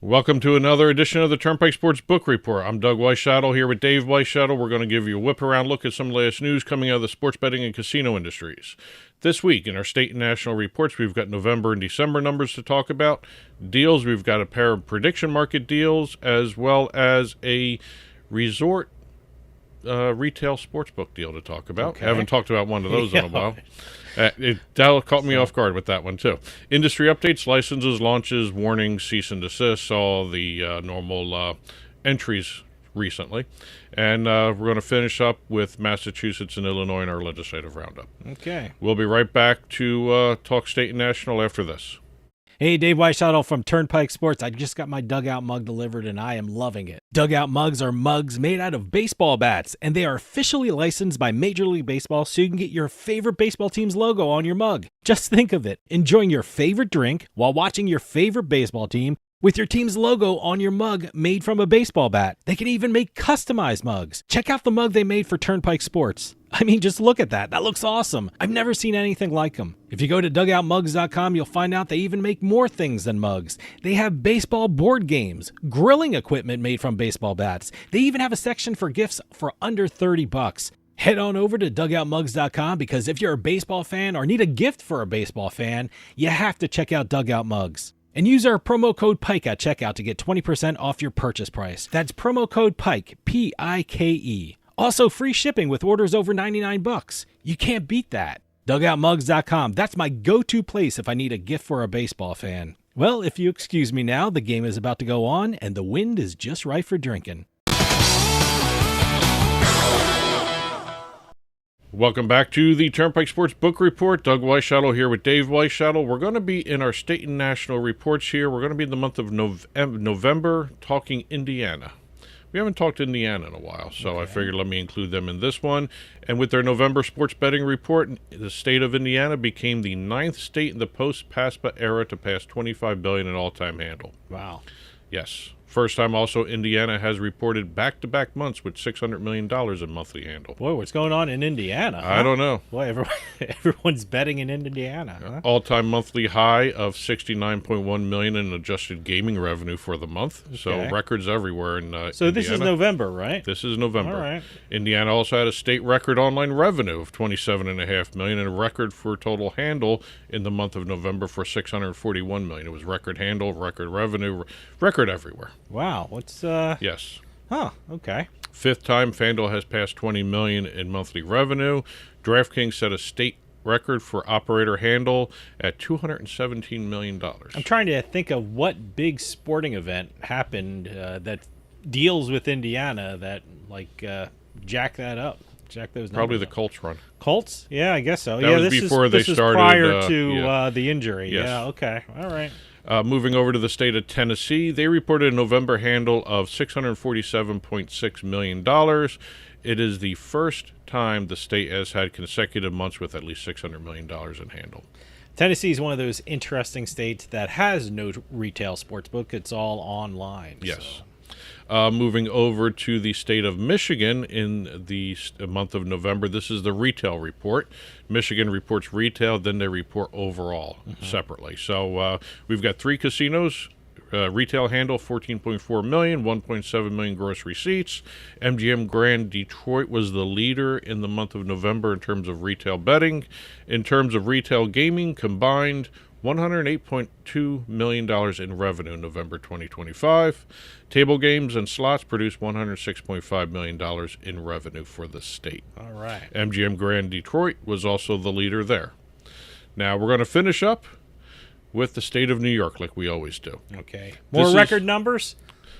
Welcome to another edition of the Turnpike Sports Book Report. I'm Doug Weishattle here with Dave Weishattle. We're going to give you a whip-around look at some of the latest news coming out of the sports betting and casino industries. This week, in our state and national reports, we've got November and December numbers to talk about. Deals, we've got a pair of prediction market deals, as well as a resort retail sportsbook deal to talk about. Okay. I haven't talked about one of those in a while. That caught me off guard with that one, too. Industry updates, licenses, launches, warnings, cease and desist, all the normal entries recently. And we're going to finish up with Massachusetts and Illinois in our legislative roundup. Okay. We'll be right back to talk state and national after this. Hey, Dave Weishattle from Turnpike Sports. I just got my dugout mug delivered, and I am loving it. Dugout mugs are mugs made out of baseball bats, and they are officially licensed by Major League Baseball, so you can get your favorite baseball team's logo on your mug. Just think of it, enjoying your favorite drink while watching your favorite baseball team with your team's logo on your mug made from a baseball bat. They can even make customized mugs. Check out the mug they made for Turnpike Sports. I mean, just look at that. That looks awesome. I've never seen anything like them. If you go to dugoutmugs.com, you'll find out they even make more things than mugs. They have baseball board games, grilling equipment made from baseball bats. They even have a section for gifts for under $30. Head on over to dugoutmugs.com because if you're a baseball fan or need a gift for a baseball fan, you have to check out Dugout Mugs. And use our promo code PIKE at checkout to get 20% off your purchase price. That's promo code PIKE, P-I-K-E. Also, free shipping with orders over $99. You can't beat that. DugoutMugs.com. That's my go-to place if I need a gift for a baseball fan. Well, if you excuse me now, the game is about to go on, and the wind is just right for drinking. Welcome back to the Turnpike Sports Book Report. Doug Weishattle here with Dave Weishattle. We're going to be in our state and national reports here. We're going to be in the month of November talking Indiana. We haven't talked Indiana in a while, so okay. I figured let me include them in this one. And with their November sports betting report, the state of Indiana became the 9th state in the post-PASPA era to pass $25 billion in all-time handle. Wow. Yes. First time also Indiana has reported back-to-back months with $600 million in monthly handle. Boy, what's going on in Indiana? I don't know. Boy, everyone's betting in Indiana. Huh? All-time monthly high of $69.1 million in adjusted gaming revenue for the month. Okay. So records everywhere in So Indiana. This is November, right? This is November. All right. Indiana also had a state record online revenue of $27.5 million and a record for total handle in the month of November for $641 million. It was record handle, record revenue, record everywhere. Wow, what's Yes. Huh, okay. Fifth time Fanduel has passed $20 million in monthly revenue. DraftKings set a state record for operator handle at $217 million. I'm trying to think of what big sporting event happened that deals with Indiana that jack that up. Jack those numbers Probably the up. Colts run. Colts? Yeah, I guess so. That was before they started. Prior to the injury. Yes. Yeah, okay. All right. Moving over to the state of Tennessee, they reported a November handle of $647.6 million. It is the first time the state has had consecutive months with at least $600 million in handle. Tennessee is one of those interesting states that has no retail sportsbook. It's all online. Yes. So. Moving over to the state of Michigan in the month of November, this is the retail report. Michigan reports retail, then they report overall separately. So we've got 3 casinos. Retail handle $14.4 million, $1.7 million gross receipts. MGM Grand Detroit was the leader in the month of November in terms of retail betting. In terms of retail gaming, combined $108.2 million in revenue in November 2025. Table games and slots produced $106.5 million in revenue for the state. All right. MGM Grand Detroit was also the leader there. Now we're going to finish up with the state of New York like we always do. Okay. More record numbers?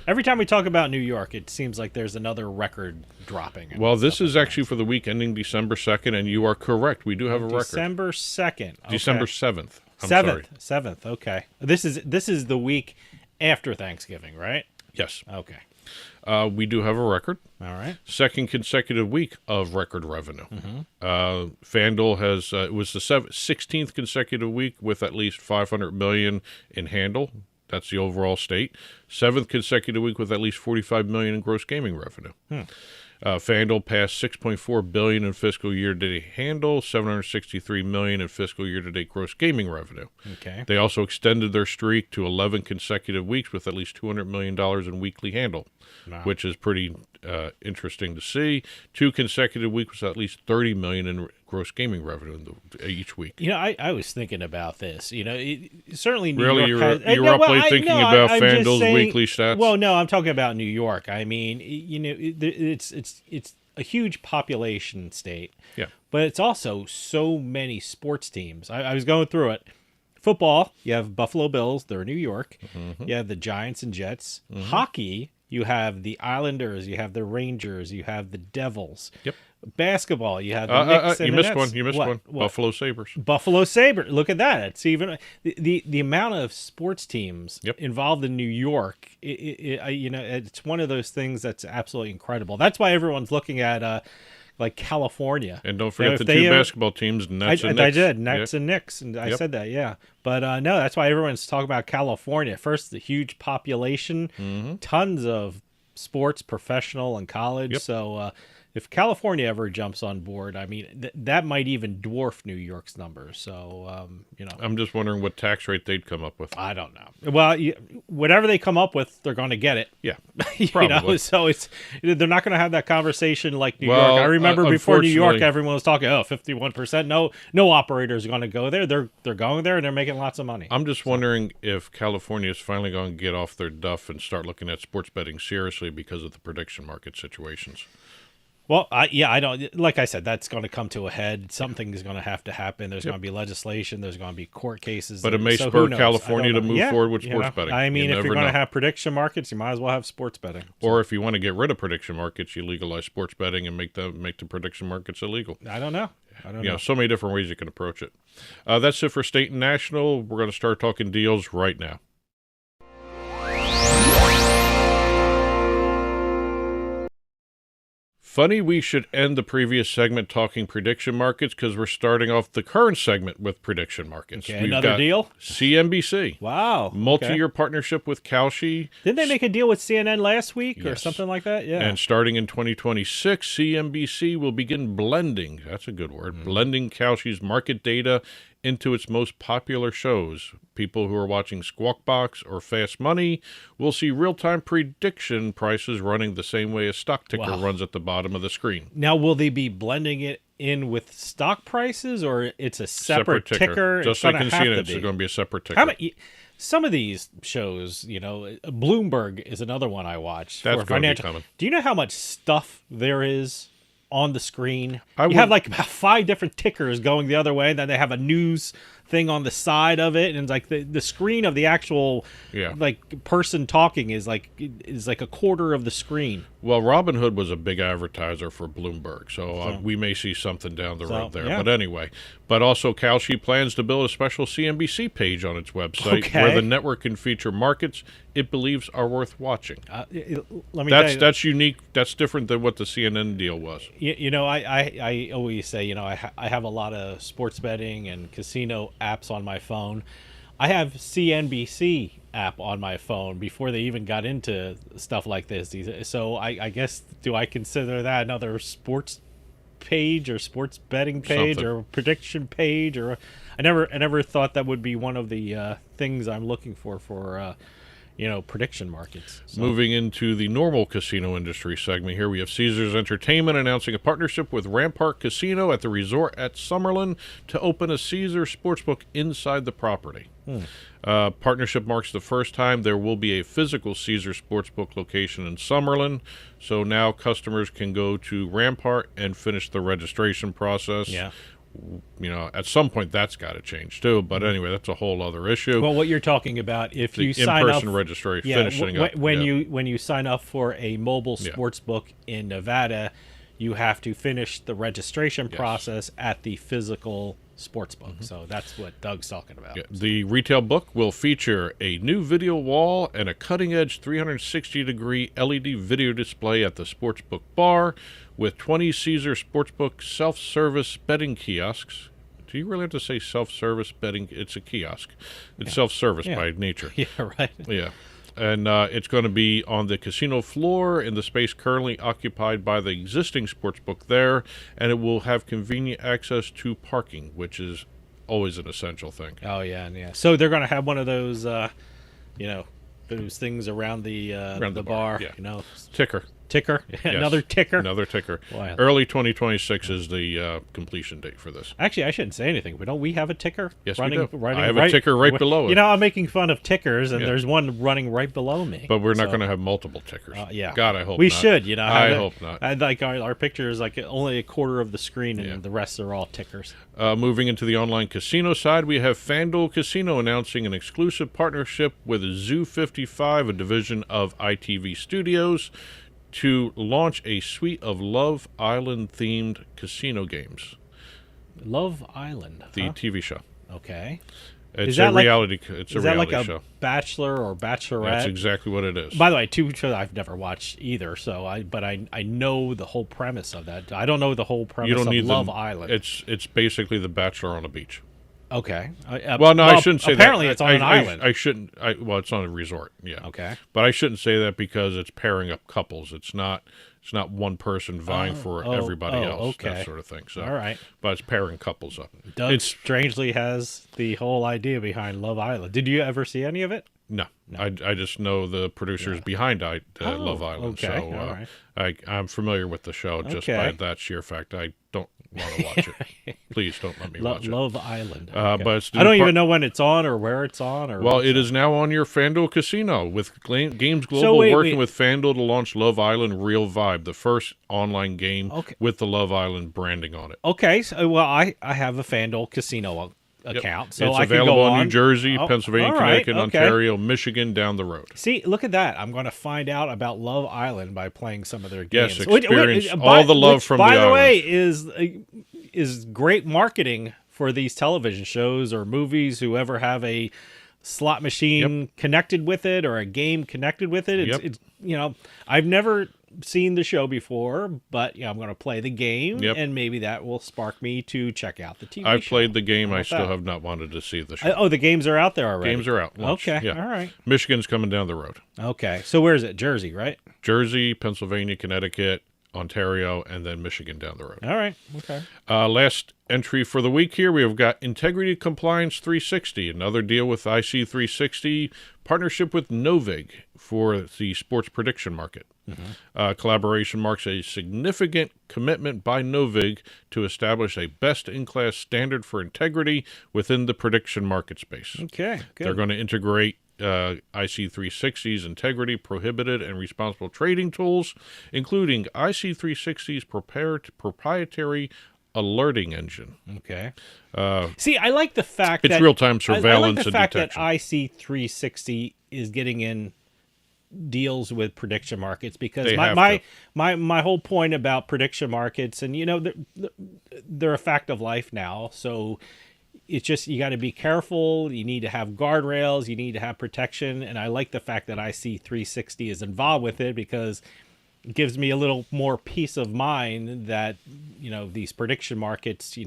Every time we talk about New York, it seems like there's another record dropping. Well, this is actually for the week ending December 2nd, and you are correct. We do have a record. December 2nd. Okay. December 7th. I'm 7th. sorry. 7th. Okay. This is the week after Thanksgiving, right? Yes. Okay. We do have a record. All right. Second consecutive week of record revenue. Fanduel has it was the 16th consecutive week with at least $500 million in handle. That's the overall state. 7th consecutive week with at least $45 million in gross gaming revenue. Fanduel passed $6.4 billion in fiscal year-to-date handle, $763 million in fiscal year-to-date gross gaming revenue. Okay. They also extended their streak to 11 consecutive weeks with at least $200 million in weekly handle, which is pretty interesting to see. 2 consecutive weeks with at least $30 million in gross gaming revenue each week. You know, I was thinking about this. You know, certainly New Really, York you're roughly thinking about FanDuel's weekly stats? Well, no, I'm talking about New York. I mean, you know, it's a huge population state. Yeah. But it's also so many sports teams. I was going through it. Football, you have Buffalo Bills. They're New York. You have the Giants and Jets. Hockey, you have the Islanders. You have the Rangers. You have the Devils. Yep. Basketball, you have the Knicks and you the missed Nets. one. You missed one. What? Buffalo Sabres. Buffalo Sabres. Look at that. It's even the amount of sports teams involved in New York. You know, it's one of those things that's absolutely incredible. That's why everyone's looking at like California. And don't forget the two basketball teams, Nets and Knicks. I did, Nets and Knicks, and I said that, yeah. But no, that's why everyone's talking about California. First, the huge population, tons of sports, professional and college. So if California ever jumps on board, I mean, that might even dwarf New York's numbers. So, you know. I'm just wondering what tax rate they'd come up with. I don't know. Well, whatever they come up with, they're going to get it. Yeah, probably. You know? So they're not going to have that conversation like New York. I remember before New York, everyone was talking, 51%. No operator's going to go there. They're going there, and they're making lots of money. I'm just wondering if California is finally going to get off their duff and start looking at sports betting seriously because of the prediction market situations. Well, I don't. Like I said, that's going to come to a head. Something is going to have to happen. There's going to be legislation. There's going to be court cases. But it may spur California to move forward with sports betting. I mean, if you're going to have prediction markets, you might as well have sports betting. Or if you want to get rid of prediction markets, you legalize sports betting and make the prediction markets illegal. I don't know. So many different ways you can approach it. That's it for state and national. We're going to start talking deals right now. Funny we should end the previous segment talking prediction markets because we're starting off the current segment with prediction markets. Okay, another deal? CNBC. Wow. Multi-year partnership with Kalshi. Didn't they make a deal with CNN last week or something like that? Yeah. And starting in 2026, CNBC will begin blending, that's a good word, blending Kalshi's market data into its most popular shows. People who are watching Squawk Box or Fast Money will see real-time prediction prices running the same way a stock ticker runs at the bottom of the screen. Now, will they be blending it in with stock prices, or it's a separate ticker? Just like in CNN, it's going to be a separate ticker. Some of these shows, you know, Bloomberg is another one I watch. That's going to be coming. Do you know how much stuff there is on the screen? You have like about 5 different tickers going the other way, and then they have a news thing on the side of it, and it's like the screen of the actual like person talking is like a quarter of the screen. Well, Robinhood was a big advertiser for Bloomberg, so we may see something down the road there. But anyway, but also Kalshi plans to build a special CNBC page on its website where the network can feature markets it believes are worth watching. That's unique. That's different than what the CNN deal was. You know, I always say, you know, I have a lot of sports betting and casino apps on my phone. I have CNBC app on my phone before they even got into stuff like this. So I guess, do I consider that another sports page or sports betting page or prediction page? Or I never thought that would be one of the things I'm looking for prediction markets. So. Moving into the normal casino industry segment here, we have Caesars Entertainment announcing a partnership with Rampart Casino at the resort at Summerlin to open a Caesars sportsbook inside the property. Partnership marks the first time there will be a physical Caesars sportsbook location in Summerlin, so now customers can go to Rampart and finish the registration process. Yeah. You know, at some point that's got to change too. But anyway, that's a whole other issue. Well, what you're talking about, if you sign up, in-person registration, finishing up. When you sign up for a mobile sports book in Nevada, you have to finish the registration process at the physical sports book. So that's what Doug's talking about. The retail book will feature a new video wall and a cutting-edge 360-degree LED video display at the sportsbook bar, with 20 Caesars Sportsbook self-service betting kiosks. Do you really have to say self-service betting? It's a kiosk. It's self-service by nature. Yeah, right. Yeah. and it's going to be on the casino floor in the space currently occupied by the existing sportsbook there, and it will have convenient access to parking, which is always an essential thing. Oh yeah, yeah. So they're going to have one of those, those things around the bar. Yeah. Ticker. Ticker. Yes. Another ticker. Another ticker. Wow. Early 2026 is the completion date for this. Actually, I shouldn't say anything. But don't we have a ticker? Yes, running, we do. Running I have a ticker right below it. You know, I'm making fun of tickers, and there's one running right below me. But we're not going to have multiple tickers. Yeah. God, I hope we not. should. You know, I hope not. Like our picture is like only a quarter of the screen, and the rest are all tickers. Moving into the online casino side, we have Fanduel Casino announcing an exclusive partnership with Zoo 55, a division of ITV Studios, to launch a suite of Love Island-themed casino games. Love Island, the TV show. Okay. It's a reality. It's a reality show. Is that like a Bachelor or Bachelorette? That's exactly what it is. By the way, two shows I've never watched either, so I know the whole premise of that. I don't know the whole premise of Love Island. It's basically The Bachelor on a beach. Okay. I shouldn't say apparently that. It's on an island. I shouldn't. It's on a resort. Yeah. Okay. But I shouldn't say that because it's pairing up couples. It's not one person vying for everybody else. Okay. That sort of thing. So, all right. But it's pairing couples up. Doug strangely has the whole idea behind Love Island. Did you ever see any of it? No. I just know the producers behind Love Island. Okay. So all right. I'm familiar with the show just by that sheer fact. I don't want to watch it. Please don't let me watch it. Love Island. Okay. But I don't even know when it's on or where it's on. It is now on your Fanduel Casino with Games Global working with Fanduel to launch Love Island Real Vibe, the first online game with the Love Island branding on it. Okay. So, I have a Fanduel Casino account, so it's I available can go in New Jersey, Pennsylvania, Connecticut, Ontario, Michigan, down the road. See, look at that! I'm going to find out about Love Island by playing some of their games. Yes, experience all the love from the island. By the way, is great marketing for these television shows or movies. Whoever have a slot machine connected with it or a game connected with it. It's I've never seen the show before, but I'm going to play the game, and maybe that will spark me to check out the TV show. I've played the game. I still have not wanted to see the show. The games are out there already. Games are out. Okay, all right. Michigan's coming down the road. Okay, so where is it? Jersey, right? Jersey, Pennsylvania, Connecticut, Ontario, and then Michigan down the road. All right. Okay. Last entry for the week here, we have got Integrity Compliance 360, another deal with IC 360, partnership with Novig for the sports prediction market. Collaboration marks a significant commitment by Novig to establish a best-in-class standard for integrity within the prediction market space. Okay, good. They're going to integrate IC360's integrity, prohibited, and responsible trading tools, including IC360's proprietary alerting engine. Okay. See, I like the fact that it's real-time surveillance and detection. I like the fact that IC360 is getting in deals with prediction markets, because my whole point about prediction markets, and they're a fact of life now, so it's just you got to be careful. You need to have guardrails. You need to have protection, and I like the fact that IC360 is involved with it, because it gives me a little more peace of mind that these prediction markets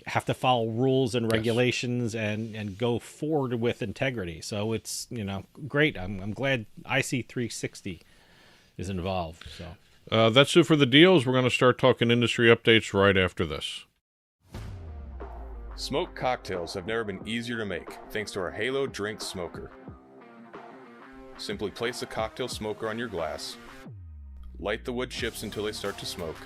have to follow rules and regulations and go forward with integrity. So it's great. I'm glad IC360 is involved. So that's it for the deals. We're going to start talking industry updates right after this. Smoked cocktails have never been easier to make thanks to our Halo Drink Smoker. Simply place a cocktail smoker on your glass, light the wood chips until they start to smoke,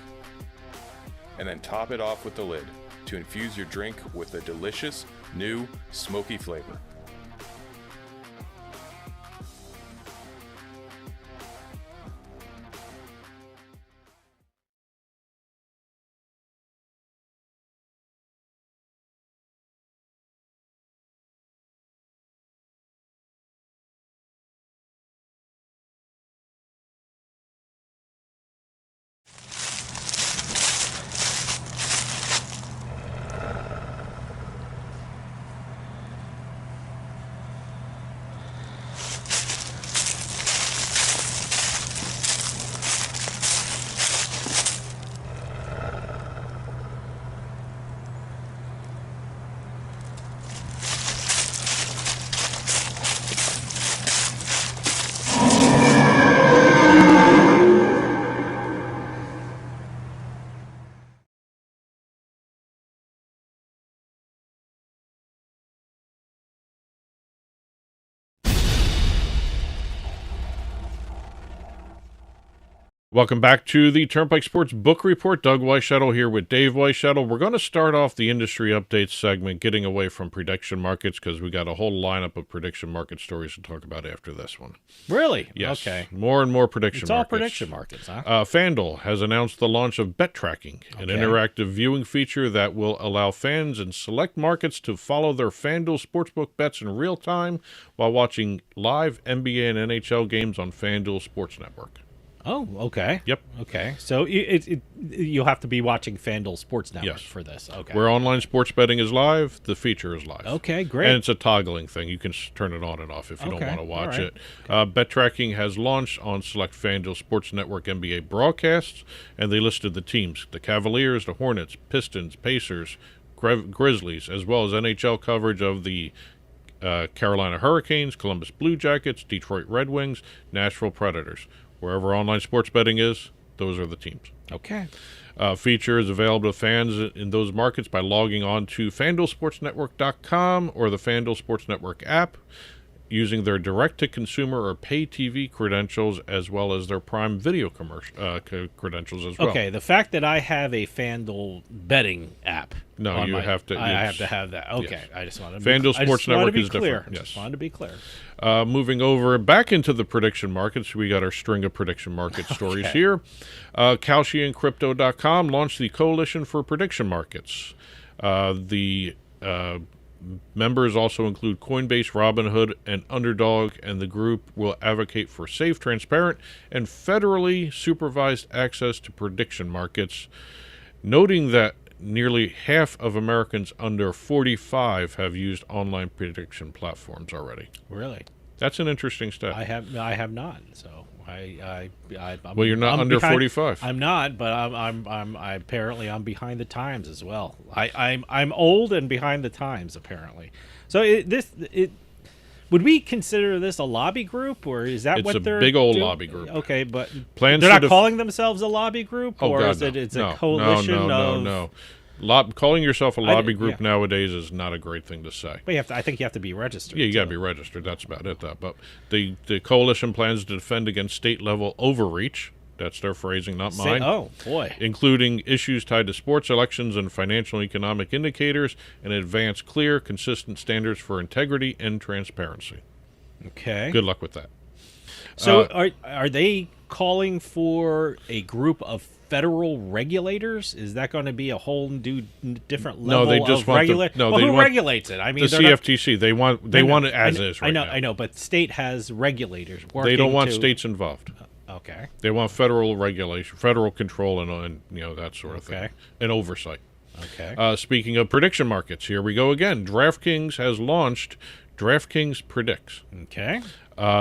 and then top it off with the lid to infuse your drink with a delicious, new, smoky flavor. Welcome back to the Turnpike Sports Book Report. Doug Weishuttle here with Dave Weishuttle. We're going to start off the industry updates segment, getting away from prediction markets, because we got a whole lineup of prediction market stories to talk about after this one. Really? Yes. Okay. More and more prediction markets. It's all prediction markets, huh? Fanduel has announced the launch of Bet Tracking, an interactive viewing feature that will allow fans in select markets to follow their Fanduel Sportsbook bets in real time while watching live NBA and NHL games on Fanduel Sports Network. Oh, okay. Yep. Okay. So you'll have to be watching Fanduel Sports Network for this. Okay. Where online sports betting is live, the feature is live. Okay, great. And it's a toggling thing. You can turn it on and off if you don't want to watch right. it. Bet Tracking has launched on select Fanduel Sports Network NBA broadcasts, and they listed the teams: the Cavaliers, the Hornets, Pistons, Pacers, Grizzlies, as well as NHL coverage of the Carolina Hurricanes, Columbus Blue Jackets, Detroit Red Wings, Nashville Predators. Wherever online sports betting is, those are the teams. Okay. Feature is available to fans in those markets by logging on to FanduelSportsNetwork.com or the Fanduel Sports Network app, using their direct-to-consumer or pay TV credentials, as well as their Prime Video credentials as well. Okay, the fact that I have a Fanduel betting app. No, you have to. I have to have that. Okay, yes. I just wanted to Fanduel Sports Network is clear. different. Yes. Just wanted to be clear. Moving over back into the prediction markets, we got our string of prediction market stories here. Kalshi and Crypto.com launched the Coalition for Prediction Markets. The members also include Coinbase, Robinhood, and Underdog, and the group will advocate for safe, transparent, and federally supervised access to prediction markets, noting that nearly half of Americans under 45 have used online prediction platforms already. Really? That's an interesting stat. I have not. So I'm well, you're not under behind, 45. I'm not, but I'm apparently I'm behind the times as well. I'm old and behind the times apparently. So would we consider this a lobby group, or is that what they're? It's a big old doing? lobby group. Okay, but Plans they're not calling themselves a lobby group, or God, is it? No. It's a coalition of. No. Calling yourself a lobby group nowadays is not a great thing to say. But I think you have to be registered. Yeah, you got to be registered. That's about it, though. But the coalition plans to defend against state-level overreach. That's their phrasing, not mine. Oh, boy. Including issues tied to sports, elections, and financial and economic indicators, and advance clear, consistent standards for integrity and transparency. Okay. Good luck with that. So are they calling for a group of federal regulators? Is that going to be a whole different level they just of want regulation? Who regulates it? I mean, the CFTC. They want it as is right now. I know, but state has regulators working. They don't want states involved. Okay. They want federal regulation, federal control, and that sort of thing, and oversight. Okay. Speaking of prediction markets, here we go again. DraftKings has launched DraftKings Predicts. Okay.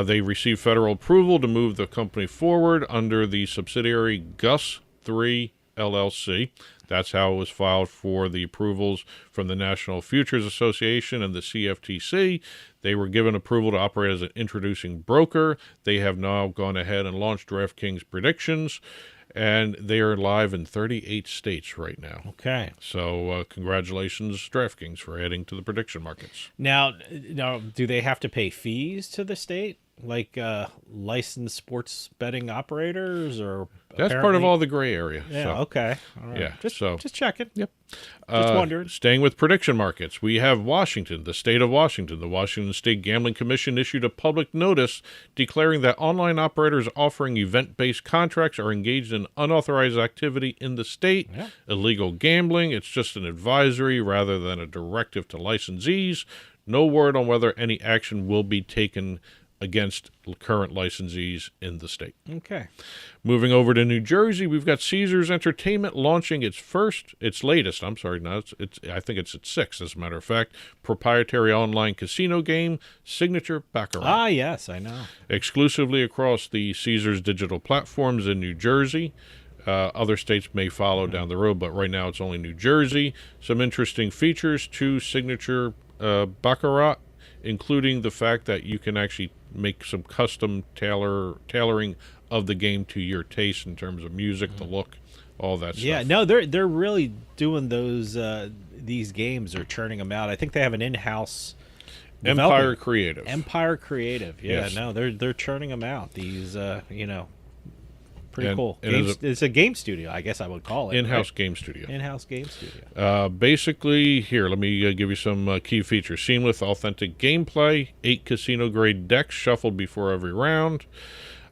They received federal approval to move the company forward under the subsidiary Gus 3 LLC. That's how it was filed for the approvals from the National Futures Association and the CFTC. They were given approval to operate as an introducing broker. They have now gone ahead and launched DraftKings Predictions, and they are live in 38 states right now. Okay. So congratulations, DraftKings, for adding to the prediction markets. Now, do they have to pay fees to the state, like licensed sports betting operators, or? That's part of all the gray area. Yeah. So. Okay. All right. Yeah. Just checking. Yep. Just wondered. Staying with prediction markets, we have Washington, the state of Washington. The Washington State Gambling Commission issued a public notice declaring that online operators offering event-based contracts are engaged in unauthorized activity in the state, illegal gambling. It's just an advisory rather than a directive to licensees. No word on whether any action will be taken against current licensees in the state. Okay. Moving over to New Jersey, we've got Caesars Entertainment launching its latest, I think it's its sixth, as a matter of fact, proprietary online casino game, Signature Baccarat. Ah, yes, I know. Exclusively across the Caesars digital platforms in New Jersey. Other states may follow down the road, but right now it's only New Jersey. Some interesting features to Signature Baccarat, including the fact that you can actually make some custom tailoring of the game to your taste in terms of music, the look, all that stuff. Yeah, no, they're really doing those. These games are churning them out. I think they have an in-house Empire Creative. Yeah, Yes. no, they're churning them out. These Pretty cool. And It's a game studio, I guess I would call it. In-house right? game studio. In-house game studio. Basically, here, let me give you some key features. Seamless, authentic gameplay, 8 casino-grade decks shuffled before every round,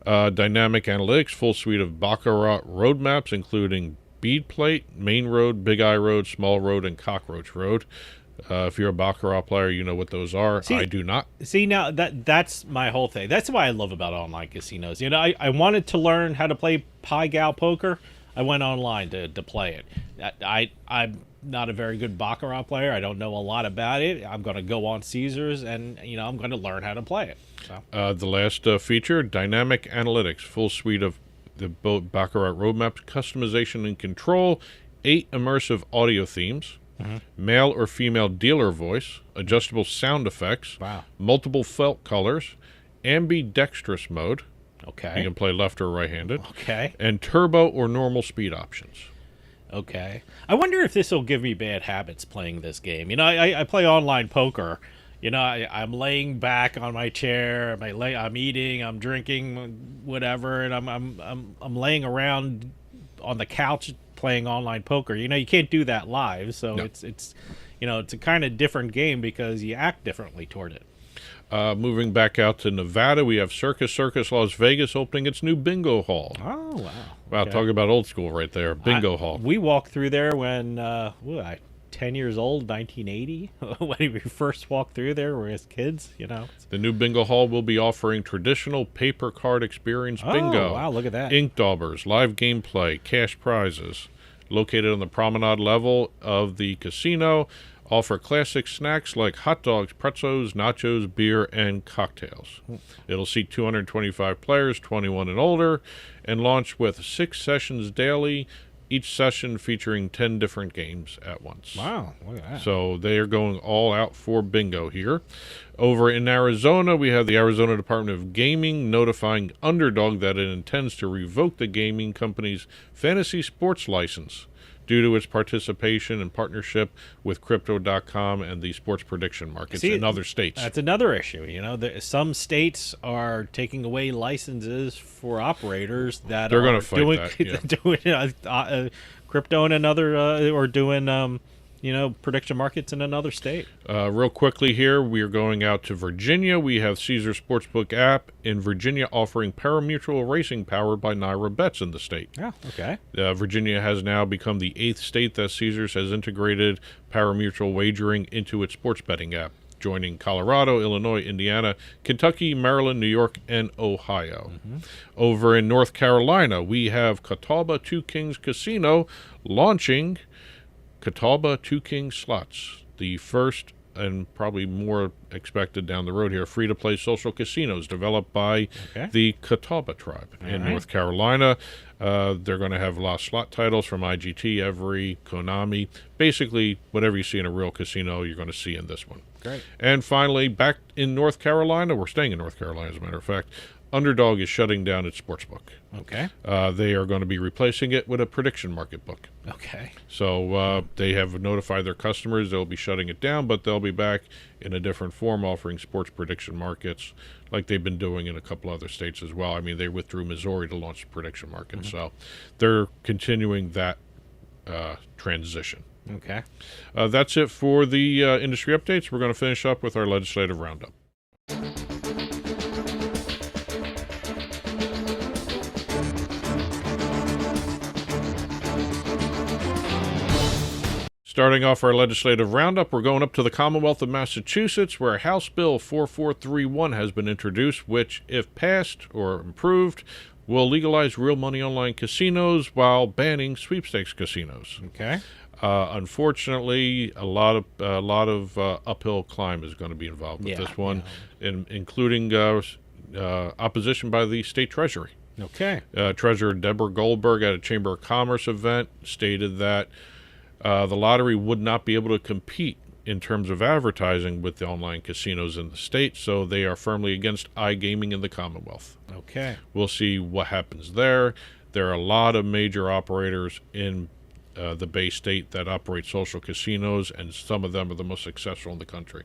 dynamic analytics, full suite of Baccarat roadmaps, including Bead Plate, Main Road, Big Eye Road, Small Road, and Cockroach Road. If you're a Baccarat player, you know what those are. I do not. See, now that's my whole thing. That's what I love about online casinos. You know, I wanted to learn how to play Pai Gow poker. I went online to play it. I'm not a very good Baccarat player. I don't know a lot about it. I'm going to go on Caesars and, I'm going to learn how to play it. So. The last feature, dynamic analytics, full suite of the Baccarat roadmaps, customization and control, 8 immersive audio themes. Mm-hmm. Male or female dealer voice, adjustable sound effects, multiple felt colors, ambidextrous mode. Okay. You can play left or right-handed. Okay. And turbo or normal speed options. Okay. I wonder if this will give me bad habits playing this game. I play online poker. I'm laying back on my chair. I'm eating. I'm drinking, whatever, and I'm laying around on the couch playing online poker. You can't do that live, so no. It's a kind of different game because you act differently toward it. Moving back out to Nevada, we have Circus Las Vegas opening its new bingo hall. Oh, wow. Wow, okay. Talk about old school right there. Bingo hall. We walked through there when 10 years old, 1980, when we first walked through there, we as kids, The new bingo hall will be offering traditional paper card experience bingo. Oh, wow, look at that. Ink daubers, live gameplay, cash prizes. Located on the promenade level of the casino, offer classic snacks like hot dogs, pretzels, nachos, beer, and cocktails. It'll seat 225 players, 21 and older, and launch with 6 sessions daily, each session featuring 10 different games at once. Wow, look at that. So they are going all out for bingo here. Over in Arizona, we have the Arizona Department of Gaming notifying Underdog that it intends to revoke the gaming company's fantasy sports license due to its participation and partnership with Crypto.com and the sports prediction markets in other states. That's another issue. Some states are taking away licenses for operators that they're going to fight that. Yeah. doing crypto in another or doing prediction markets in another state. Real quickly here, we are going out to Virginia. We have Caesar Sportsbook app in Virginia offering pari-mutuel racing powered by Naira Bets in the state. Yeah, okay. Virginia has now become the 8th state that Caesars has integrated pari-mutuel wagering into its sports betting app, joining Colorado, Illinois, Indiana, Kentucky, Maryland, New York, and Ohio. Mm-hmm. Over in North Carolina, we have Catawba Two Kings Casino launching Catawba Two Kings Slots, the first and probably more expected down the road here, free-to-play social casinos developed by the Catawba tribe in North Carolina. They're going to have lost slot titles from IGT, Every, Konami. Basically, whatever you see in a real casino, you're going to see in this one. Great. And finally, back in North Carolina, we're staying in North Carolina, as a matter of fact, Underdog is shutting down its sportsbook. Okay. They are going to be replacing it with a prediction market book. Okay. So they have notified their customers they'll be shutting it down, but they'll be back in a different form offering sports prediction markets like they've been doing in a couple other states as well. I mean, they withdrew Missouri to launch the prediction market. Mm-hmm. So they're continuing that transition. Okay. That's it for the industry updates. We're going to finish up with our legislative roundup. Starting off our legislative roundup, we're going up to the Commonwealth of Massachusetts, where House Bill 4431 has been introduced, which, if passed or improved, will legalize real money online casinos while banning sweepstakes casinos. Okay. Unfortunately, a lot of uphill climb is going to be involved with this one, including opposition by the state treasury. Okay. Treasurer Deborah Goldberg at a Chamber of Commerce event stated that the lottery would not be able to compete in terms of advertising with the online casinos in the state, so they are firmly against iGaming in the Commonwealth. Okay. We'll see what happens there. There are a lot of major operators in the Bay State that operates social casinos, and some of them are the most successful in the country.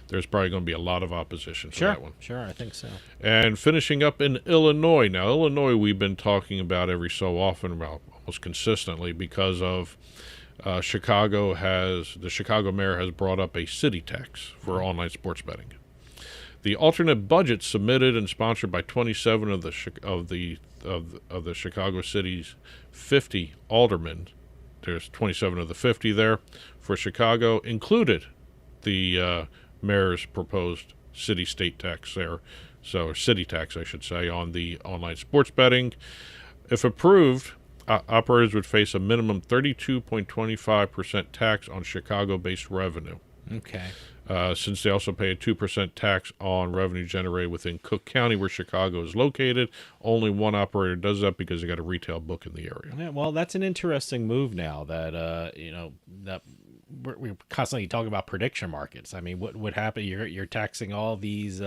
There's probably going to be a lot of opposition for that one. Sure, I think so. And finishing up in Illinois. Now, Illinois we've been talking about every so often, well, almost consistently, because of the Chicago mayor has brought up a city tax for online sports betting. The alternate budget submitted and sponsored by 27 of the Chicago city's 50 aldermen, there's 27 of the 50 there for Chicago, included the mayor's proposed city-state tax there, so city tax, I should say, on the online sports betting. If approved, operators would face a minimum 32.25% tax on Chicago-based revenue. Okay. Since they also pay a 2% tax on revenue generated within Cook County, where Chicago is located. Only one operator does that because they got a retail book in the area. Yeah, well, that's an interesting move now that, that we're constantly talking about prediction markets. I mean, what would happen? You're taxing all these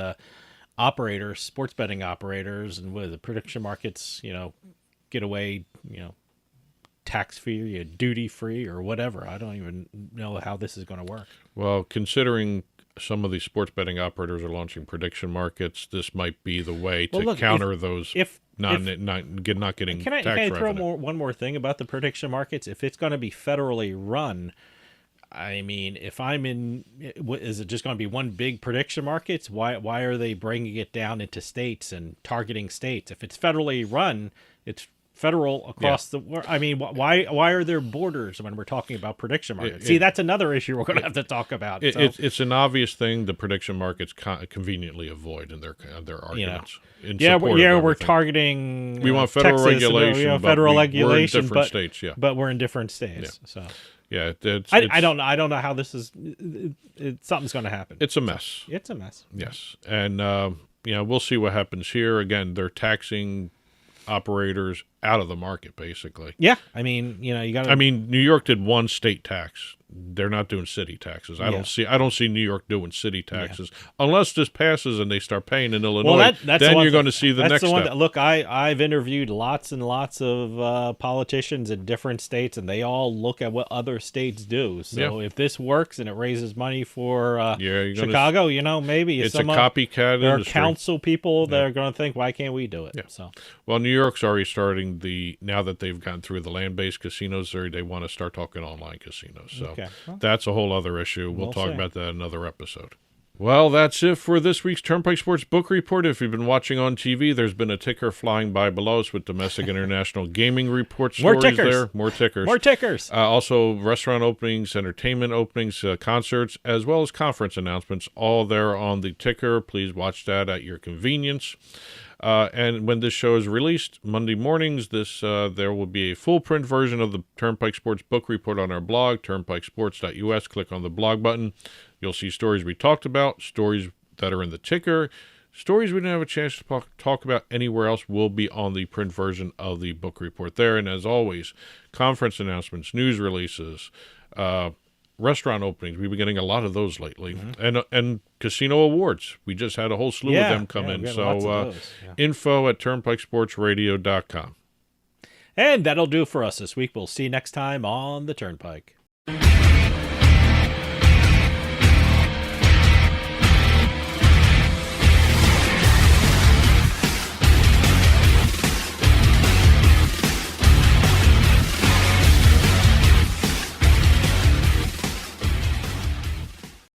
operators, sports betting operators, and what is it, prediction markets, get away, tax-free, duty-free, or whatever. I don't even know how this is going to work. Well, considering some of these sports betting operators are launching prediction markets, this might be the way to counter those not getting tax revenue. Can I throw one more thing about the prediction markets? If it's going to be federally run, I mean, if I'm in, is it just going to be one big prediction markets? Why are they bringing it down into states and targeting states? If it's federally run, it's federal across the world. I mean, why are there borders when we're talking about prediction markets? See, that's another issue we're going to have to talk about. It's an obvious thing the prediction markets conveniently avoid in their arguments. We're targeting. We want federal Texas, regulation. Federal regulation, we're in different states. Yeah, but we're in different states. Yeah. So. Yeah, I don't know. I don't know how this is. Something's going to happen. It's a mess. It's a mess. Yes, and we'll see what happens here. Again, they're taxing operators out of the market, basically. Yeah, I mean, you got. I mean, New York did one state tax. They're not doing city taxes. I don't see New York doing city taxes unless this passes and they start paying in Illinois. Well, then you're going to see the next step. Look, I've interviewed lots and lots of politicians in different states, and they all look at what other states do. So if this works and it raises money for Chicago, maybe it's a copycat. There are council people that are going to think, why can't we do it? Yeah. So, well, New York's already starting now that they've gotten through the land-based casinos, they want to start talking online casinos. So that's a whole other issue. We'll talk about that in another episode. Well, that's it for this week's Turnpike Sports Book Report. If you've been watching on TV, there's been a ticker flying by below us with domestic and international gaming report stories there. More tickers. More tickers. Also, restaurant openings, entertainment openings, concerts, as well as conference announcements, all there on the ticker. Please watch that at your convenience. And when this show is released, Monday mornings, there will be a full print version of the Turnpike Sports Book Report on our blog, turnpikesports.us. Click on the blog button. You'll see stories we talked about, stories that are in the ticker, stories we didn't have a chance to talk about anywhere else will be on the print version of the book report there. And as always, conference announcements, news releases, restaurant openings. We've been getting a lot of those lately. And casino awards. We just had a whole slew of them come in. So info at turnpikesportsradio.com. And that'll do for us this week. We'll see you next time on the Turnpike.